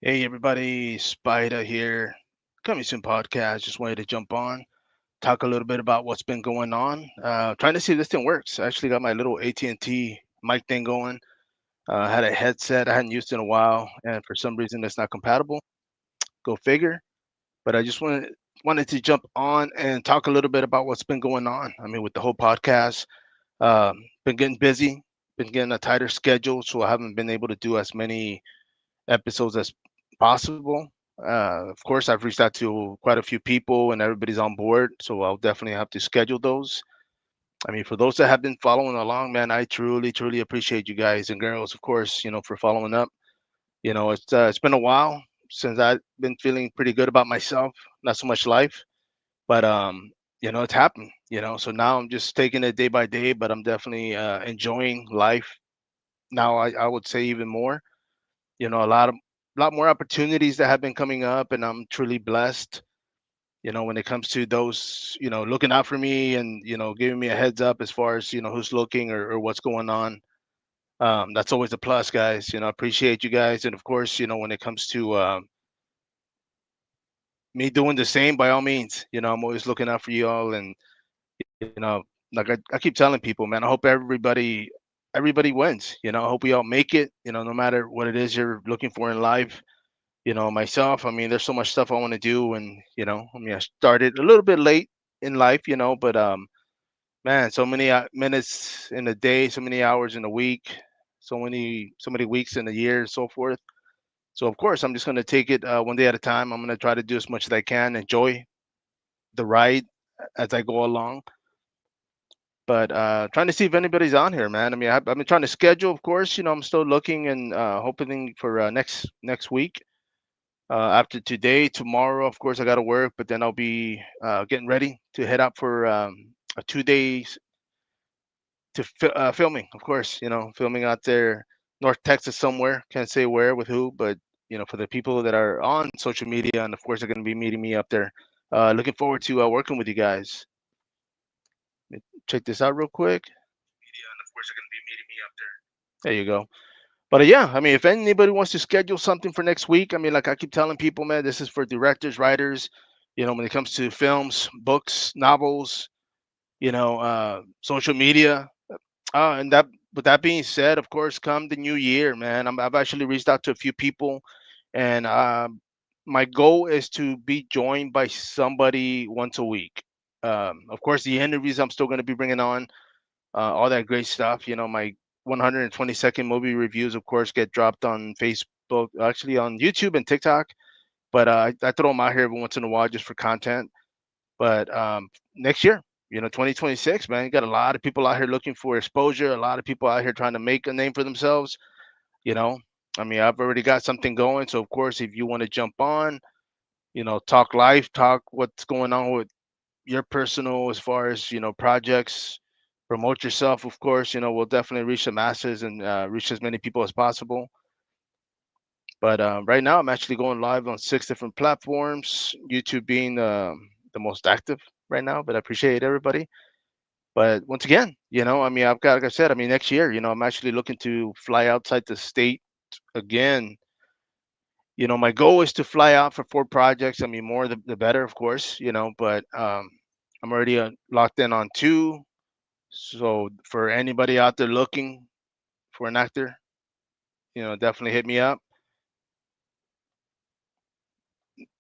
Hey everybody, Spider here. Coming soon podcast. Just wanted to jump on, talk a little bit about what's been going on. Trying to see if this thing works. I actually got my little AT&T mic thing going. Had a headset I hadn't used in a while, and for some reason it's not compatible. Go figure. But I just wanted to jump on and talk a little bit about what's been going on. I mean, with the whole podcast, been getting busy, been getting a tighter schedule, so I haven't been able to do as many episodes as possible. Of course, I've reached out to quite a few people and everybody's on board, so I'll definitely have to schedule those. I mean, for those that have been following along, man, I truly, truly appreciate you guys and girls, of course, for following up. It's been a while since I've been feeling pretty good about myself, not so much life, but it's happened. So now I'm just taking it day by day, but I'm definitely enjoying life now. I would say even more. A lot more opportunities that have been coming up, and I'm truly blessed. When it comes to those, looking out for me and giving me a heads up as far as who's looking or what's going on. That's always a plus, guys. I appreciate you guys, and of course, when it comes to me doing the same, by all means, I'm always looking out for you all, and you know, like I keep telling people, man, I hope everybody wins. I hope we all make it. No matter what it is you're looking for in life. Myself, I mean, there's so much stuff I want to do, and I mean, I started a little bit late in life, but man, so many minutes in a day, so many hours in a week, so many weeks in a year, and so forth. So of course, I'm just gonna take it one day at a time. I'm gonna try to do as much as I can, enjoy the ride as I go along. But trying to see if anybody's on here, man. I mean, I've been trying to schedule, of course. I'm still looking and hoping for next week. After today, tomorrow, of course, I got to work, but then I'll be getting ready to head out for a 2 days to filming. Of course, filming out there, North Texas somewhere. Can't say where with who, but for the people that are on social media, and of course, they're going to be meeting me up there. Looking forward to working with you guys. Let me check this out real quick. Media, and of course, they're going to be meeting me up there. There you go. But yeah, I mean, if anybody wants to schedule something for next week, I mean, like I keep telling people, man, this is for directors, writers. When it comes to films, books, novels, social media. And that, with that being said, of course, come the new year, man, I've actually reached out to a few people, and my goal is to be joined by somebody once a week. Of course, the interviews I'm still going to be bringing on all that great stuff. My 120-second movie reviews, of course, get dropped on Facebook, actually on YouTube and TikTok. But I throw them out here every once in a while just for content. But next year, 2026, man, you got a lot of people out here looking for exposure. A lot of people out here trying to make a name for themselves. You know, I mean, I've already got something going. So of course, if you want to jump on, talk life, talk what's going on with your personal as far as projects, promote yourself, of course. We'll definitely reach the masses and reach as many people as possible. But right now I'm actually going live on 6 different platforms, YouTube being the most active right now, but I appreciate everybody. But once again, I mean, I've got, like I said, I mean, next year, I'm actually looking to fly outside the state again. My goal is to fly out for 4 projects. I mean, more the better, of course, but I'm already locked in on two. So for anybody out there looking for an actor, definitely hit me up.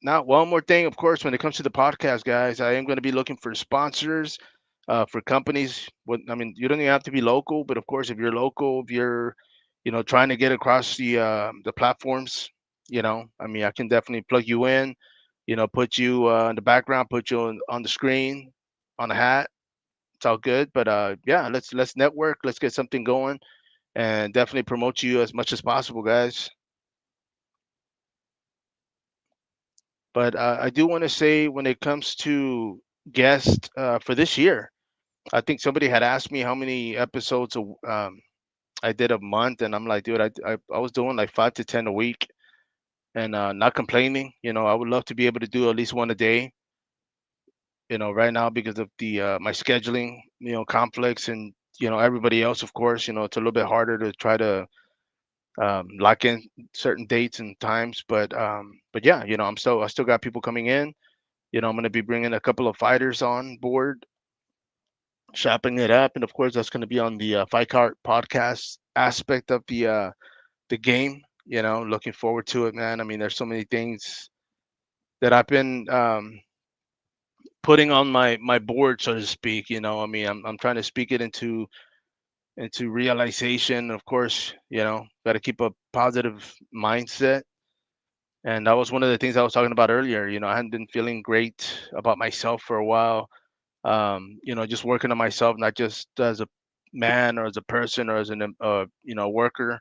Now, one more thing, of course, when it comes to the podcast, guys, I am going to be looking for sponsors for companies. I mean, you don't even have to be local, but of course, if you're local, if you're, trying to get across the platforms, I mean, I can definitely plug you in. Put you in the background, put you on the screen, on the hat. It's all good. But yeah, let's network. Let's get something going, and definitely promote you as much as possible, guys. But I do want to say when it comes to guests for this year, I think somebody had asked me how many episodes I did a month, and I'm like, dude, I was doing like 5 to 10 a week, and not complaining. I would love to be able to do at least one a day. Right now because of the my scheduling, conflicts, and everybody else, of course, it's a little bit harder to try to lock in certain dates and times. But yeah, I still got people coming in. I'm going to be bringing a couple of fighters on board, shopping it up, and of course that's going to be on the Fight Card podcast aspect of the game. Looking forward to it, man. I mean, there's so many things that I've been putting on my board, so to speak. I mean, I'm trying to speak it into realization. Of course, got to keep a positive mindset. And that was one of the things I was talking about earlier. I hadn't been feeling great about myself for a while. Just working on myself, not just as a man or as a person or as worker,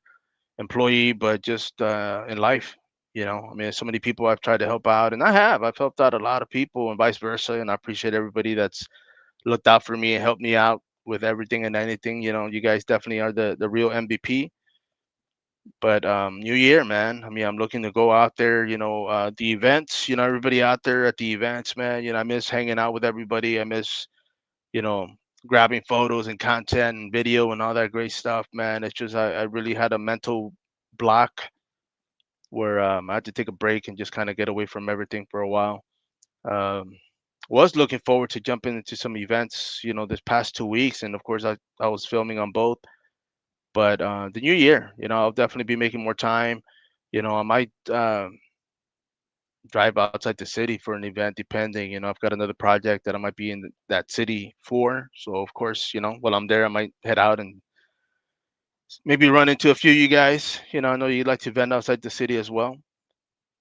employee, but just in life. I mean, so many people I've tried to help out, and I've helped out a lot of people, and vice versa. And I appreciate everybody that's looked out for me and helped me out with everything and anything. You guys definitely are the real MVP. But new year, man. I mean, I'm looking to go out there. The events. Everybody out there at the events, man. I miss hanging out with everybody. I miss you know grabbing photos and content and video and all that great stuff, man. It's just I really had a mental block where I had to take a break and just kind of get away from everything for a while. Um, was looking forward to jumping into some events, this past 2 weeks, and of course I was filming on both. But the new year, I'll definitely be making more time. I might drive outside the city for an event, depending. I've got another project that I might be in that city for. So of course, while I'm there, I might head out and maybe run into a few of you guys. I know you like to vent outside the city as well.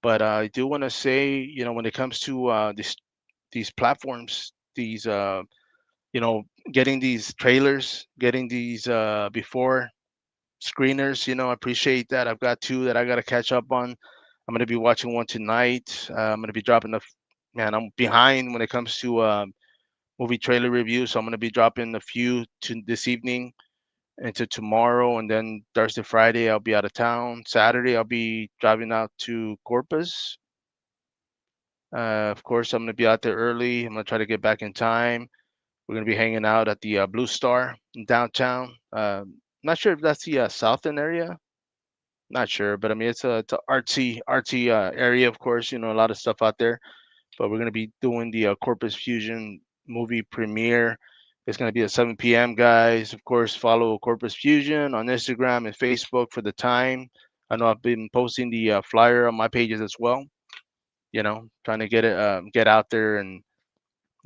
But I do want to say, when it comes to these platforms, these you know, getting these trailers, getting these before screeners, I appreciate that. I've got two that I got to catch up on. I'm going to be watching one tonight. I'm going to be dropping man, I'm behind when it comes to movie trailer reviews. So I'm going to be dropping a few to this evening into tomorrow. And then Thursday, Friday, I'll be out of town. Saturday, I'll be driving out to Corpus. Of course, I'm going to be out there early. I'm going to try to get back in time. We're going to be hanging out at the Blue Star in downtown. Not sure if that's the southern area. Not sure, but I mean it's a artsy area. Of course, a lot of stuff out there. But we're going to be doing the Corpus Fusion movie premiere. It's going to be at 7 p.m. Guys. Of course, follow Corpus Fusion on Instagram and Facebook for the time. I know I've been posting the flyer on my pages as well. Trying to get out there and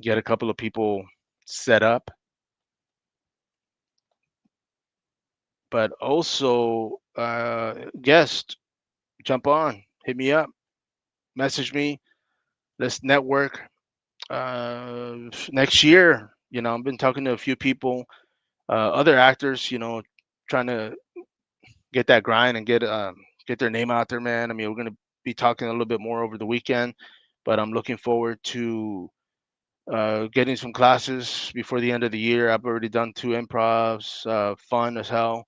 get a couple of people set up. But also, guest, jump on, hit me up, message me. Let's network. Next year, I've been talking to a few people, other actors, trying to get that grind and get their name out there, man. I mean, we're gonna be talking a little bit more over the weekend, but I'm looking forward to getting some classes before the end of the year. I've already done two improvs, fun as hell,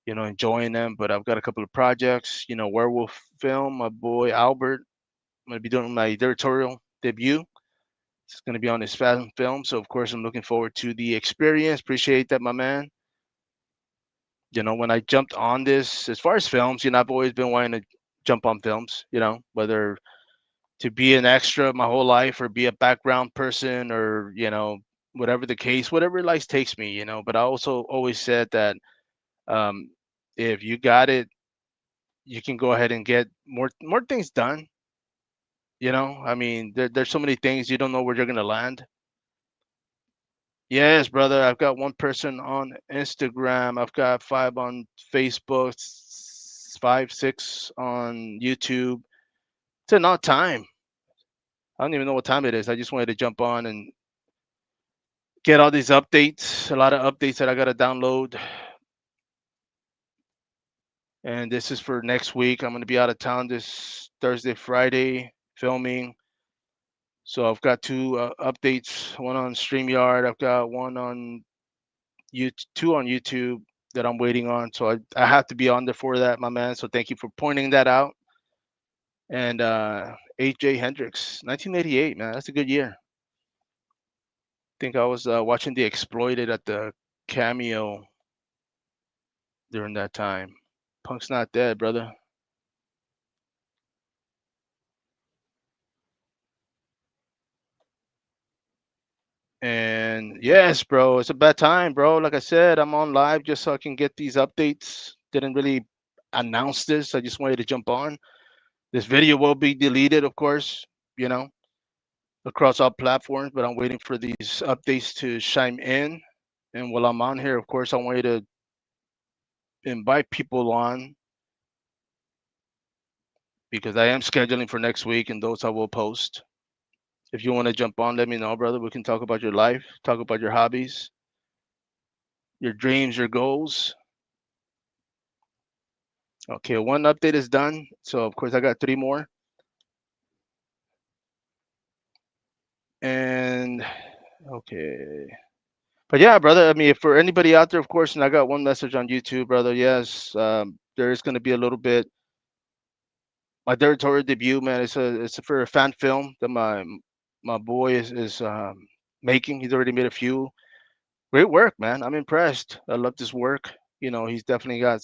enjoying them. But I've got a couple of projects, werewolf film, my boy Albert. I'm gonna be doing my directorial debut. It's gonna be on his film, so of course I'm looking forward to the experience. Appreciate that, my man. When I jumped on this, as far as films, I've always been wanting to jump on films. Whether to be an extra my whole life or be a background person or whatever the case, whatever life takes me. But I also always said that um, if you got it, you can go ahead and get more things done. I mean, there's so many things you don't know where you're gonna land. Yes, brother. I've got one person on Instagram. I've got five on Facebook, five, six on YouTube. It's an odd time. I don't even know what time it is. I just wanted to jump on and get all these updates. A lot of updates that I gotta download. And this is for next week. I'm gonna be out of town this Thursday, Friday, filming. So I've got two updates. One on Streamyard. I've got one on two on YouTube that I'm waiting on. So I have to be on there for that, my man. So thank you for pointing that out. And AJ Hendricks, 1988, man, that's a good year. Think I was watching The Exploited at the Cameo during that time. Punk's not dead, brother. And yes, bro, it's a bad time, bro. Like I said, I'm on live just so I can get these updates. Didn't really announce this. I just wanted to jump on. This video will be deleted, of course, you know, across all platforms, but I'm waiting for these updates to chime in. And while I'm on here, of course, I want you to invite people on because I am scheduling for next week and those I will post. If you want to jump on, let me know, brother. We can talk about your life, talk about your hobbies, your dreams, your goals. Okay, one update is done. So, of course, I got three more. And, okay. But yeah, brother, I mean, if for anybody out there, of course, and I got one message on YouTube, brother. Yes, there is going to be a little bit. My directorial debut, man, it's for a fan film that my boy is making. He's already made a few. Great work, man. I'm impressed. I love this work. You know, he's definitely got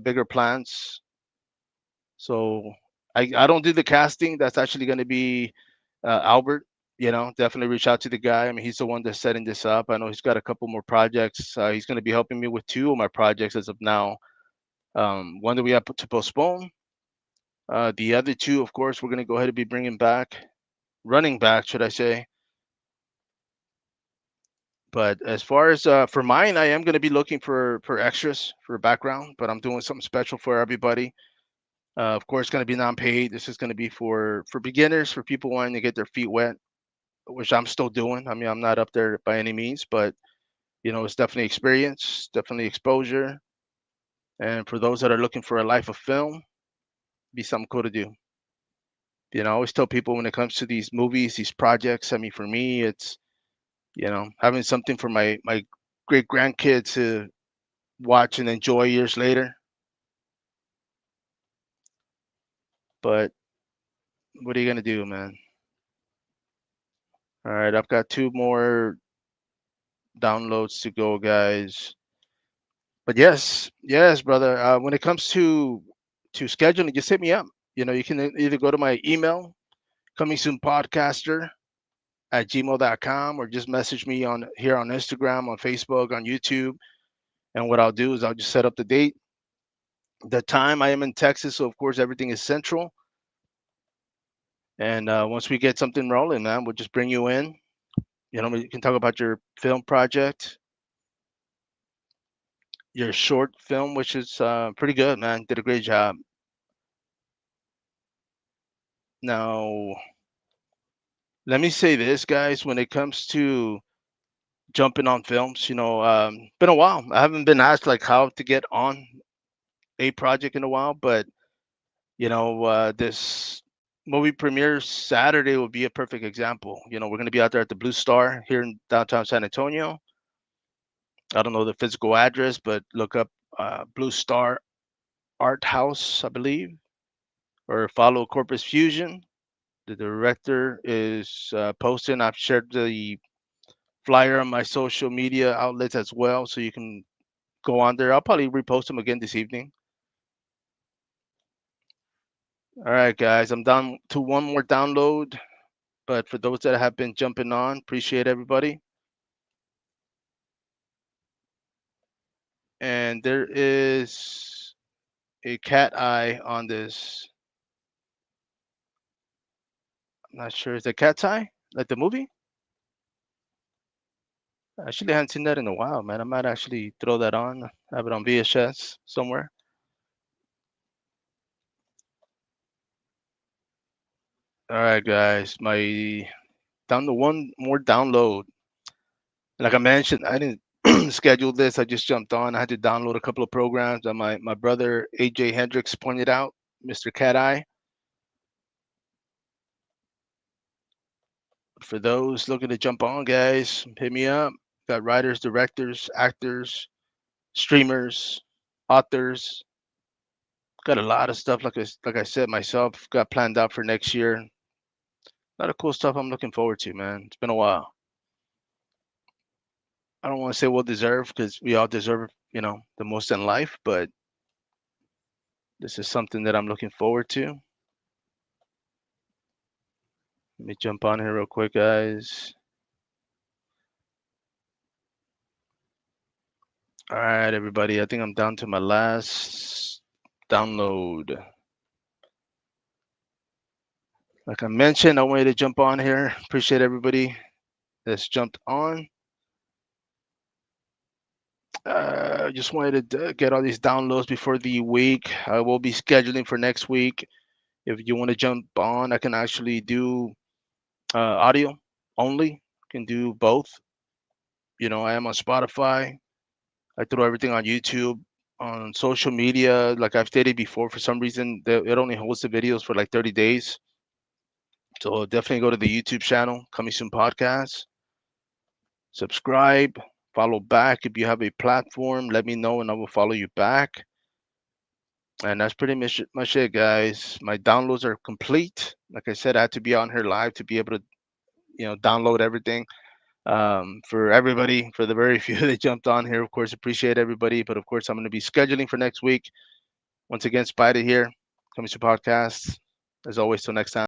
bigger plans. So I don't do the casting. That's actually going to be Albert. You know, definitely reach out to the guy. I mean, he's the one that's setting this up. I know he's got a couple more projects. He's going to be helping me with two of my projects as of now. One that we have to postpone. The other two, of course, we're going to go ahead and be bringing back, running back, should I say. But as far as for mine, I am going to be looking for extras for background, but I'm doing something special for everybody. Of course, going to be non-paid. This is going to be for beginners, for people wanting to get their feet wet, which I'm still doing. I mean, I'm not up there by any means, but you know, it's definitely experience, definitely exposure, and for those that are looking for a life of film, be something cool to do. You know, I always tell people when it comes to these movies, these projects. I mean, for me, it's having something for my great grandkids to watch and enjoy years later. But what are you gonna do, man? All right, I've got two more downloads to go, guys. But yes, yes, brother. When it comes to scheduling, just hit me up. You know, you can either go to my email, coming soon podcaster at gmail.com, or just message me on here on Instagram, on Facebook, on YouTube. And what I'll do is I'll just set up the date, the time. I am in Texas, so of course everything is central. And once we get something rolling, man, we'll just bring you in. You know, we can talk about your film project, your short film, which is pretty good, man. Did a great job. Now, let me say this, guys. When it comes to jumping on films, been a while. I haven't been asked like how to get on a project in a while, but this movie premiere Saturday will be a perfect example. You know, we're going to be out there at the Blue Star here in downtown San Antonio. I don't know the physical address, but look up Blue Star Art House, I believe, or follow Corpus Fusion. The director is posting. I've shared the flyer on my social media outlets as well, so you can go on there. I'll probably repost them again this evening. All right, guys, I'm down to one more download, but for those that have been jumping on, appreciate everybody. And there is a cat eye on this. I'm not sure. Is it cat's eye? Like the movie? Actually, I haven't seen that in a while, man. I might actually throw that on, have it on VHS somewhere. All right, guys, my down to one more download. Like I mentioned, I didn't schedule this. I just jumped on. I had to download a couple of programs that my brother AJ Hendricks pointed out, Mr. Cat Eye. For those looking to jump on, guys, hit me up. Got writers, directors, actors, streamers, authors. Got a lot of stuff. Like I said myself, got planned out for next year. A lot of cool stuff I'm looking forward to, man. It's been a while. I don't want to say well deserved because we all deserve, the most in life, but This is something that I'm looking forward to. Let me jump on here real quick, guys. All right, everybody. I think I'm down to my last download. Like I mentioned, I wanted to jump on here. Appreciate everybody that's jumped on. Just wanted to get all these downloads before the week. I will be scheduling for next week. If you want to jump on, I can actually do audio only. Can do both. I am on Spotify. I throw everything on YouTube, on social media. Like I've stated before, for some reason, it only holds the videos for like 30 days. So definitely go to the YouTube channel, Coming Soon Podcast. Subscribe, follow back. If you have a platform, let me know and I will follow you back. And that's pretty much it, guys. My downloads are complete. Like I said, I had to be on here live to be able to, download everything. For everybody, for the very few that jumped on here, of course, appreciate everybody. But of course, I'm going to be scheduling for next week. Once again, Spider here, Coming to Podcast. As always, till next time.